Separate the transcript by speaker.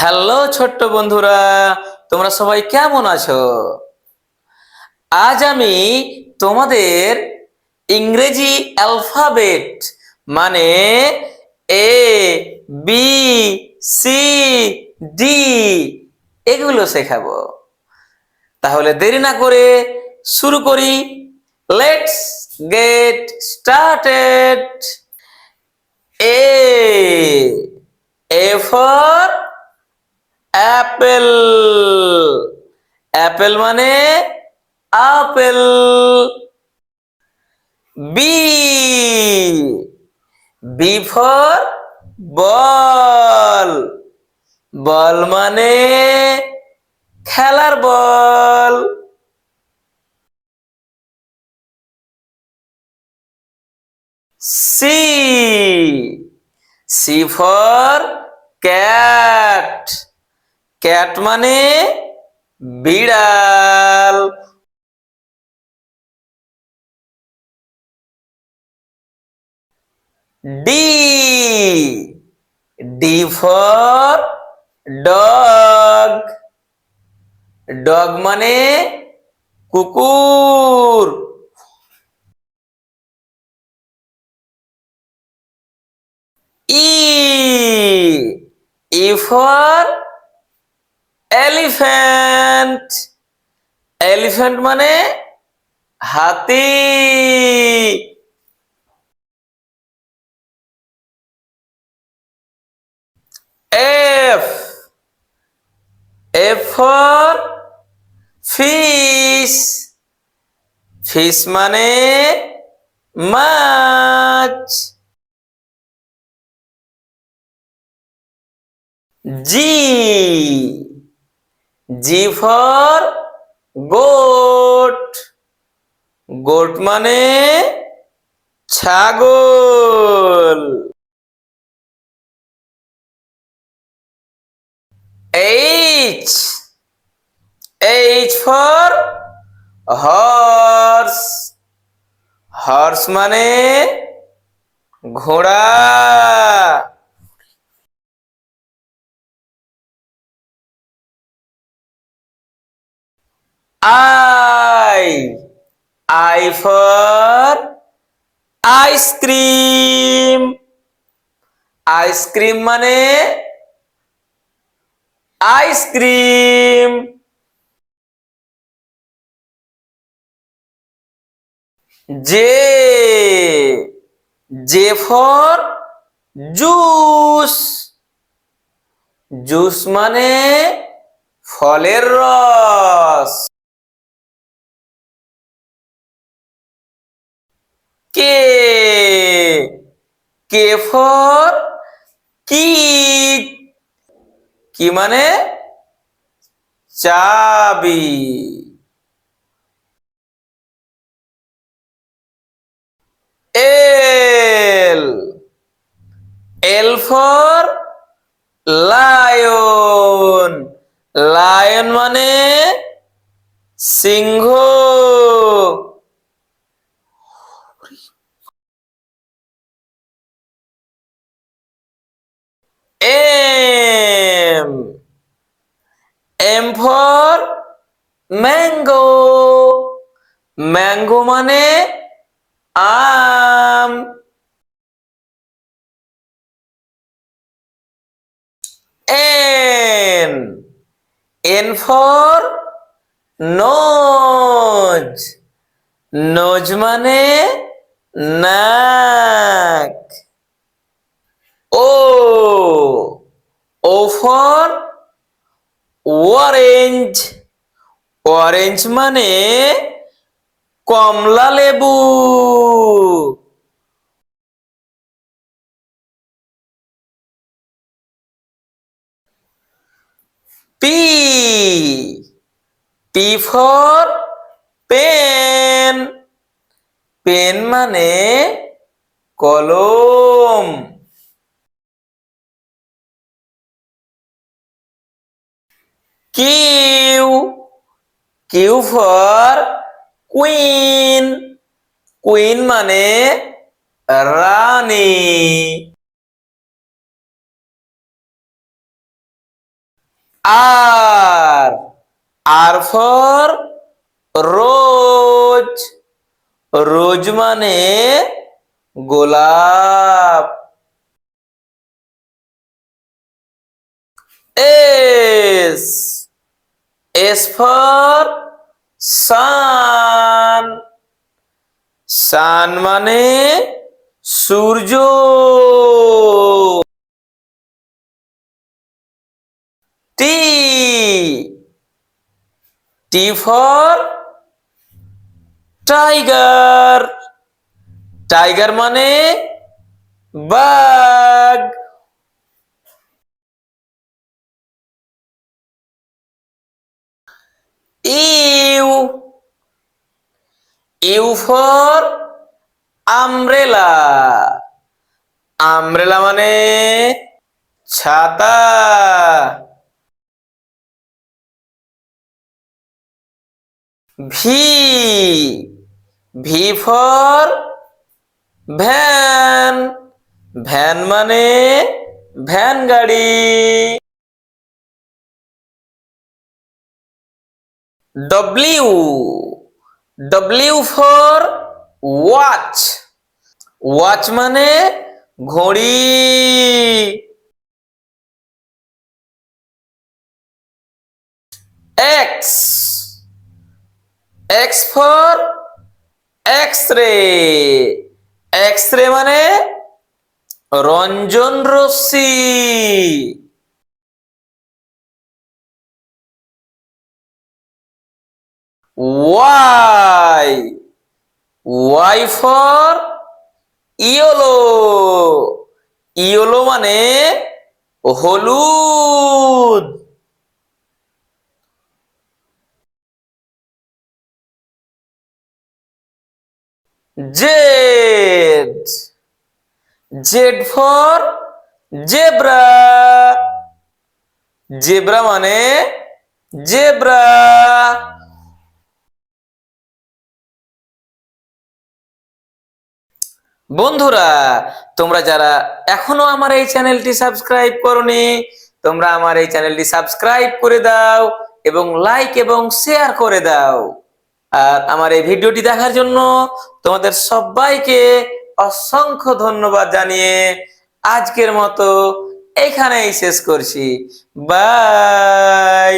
Speaker 1: Hello ছোট্ট বন্ধুরা, তোমরা সবাই কেমন আছো? আজ আমি তোমাদের ইংরেজি অ্যালফাবেট মানে এ বি সি ডি এগুলো শেখাবো। তাহলে দেরি না করে শুরু করি। Let's get started. A for apple. Apple মানে আপেল। B, B for ball. Ball মানে খেলার ball. C, C for cat. Cat মানে বিড়াল। D, D for dog. Dog মানে কুকুর। E, E for elephant. Elephant মানে হাতি। F, F for fish. Fish মানে মাছ। G, G for goat. Goat মানে ছাগল। H, H for horse. Horse মানে ঘোড়া। I, I for ice cream. Ice cream মানে ice cream. J, J for juice. Juice মানে ফলের রস। কে, কে ফর কি। কি মানে চাবি। L, L for lion. Lion মানে সিংহ। M, M for mango. Mango মানে আম। N, N for nose. Nose মানে নাক। O, O for orange. Orange মানে কমলা লেবু। P, P for pen. Pen মানে কলম। Q, Q for queen. Queen মানে রানী। R R for rose, rose মানে গোলাপ। S S for sun, sun মানে সূর্য। T T for tiger, tiger মানে বাঘ। U you for umbrella, umbrella মানে ছাতা। V V for van, van মানে ভ্যান গাড়ি। W W for watch, watch মানে ঘড়ি। X X for X ray, X ray মানে রঞ্জন রশ্মি। Y Y for yellow, yellow মানে হলুদ। Z Z for zebra, zebra মানে জেব্রা। বন্ধুরা, তোমরা যারা এখনো আমার এই চ্যানেলটি সাবস্ক্রাইব করোনি, তোমরা আমার এই চ্যানেলটি সাবস্ক্রাইব করে দাও এবং লাইক এবং শেয়ার করে দাও। আর আমার এই ভিডিওটি দেখার জন্য তোমাদের সবাইকে অসংখ্য ধন্যবাদ জানিয়ে আজকের মতো এখানেই শেষ করছি। বাই।